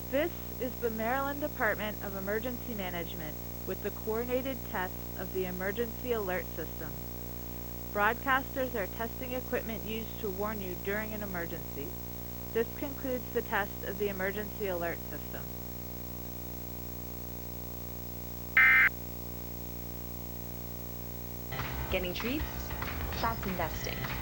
This is the Maryland Department of Emergency Management with the coordinated test of the emergency alert system. Broadcasters are testing equipment used to warn you during an emergency. This concludes the test of the emergency alert system. Getting treats? That's investing.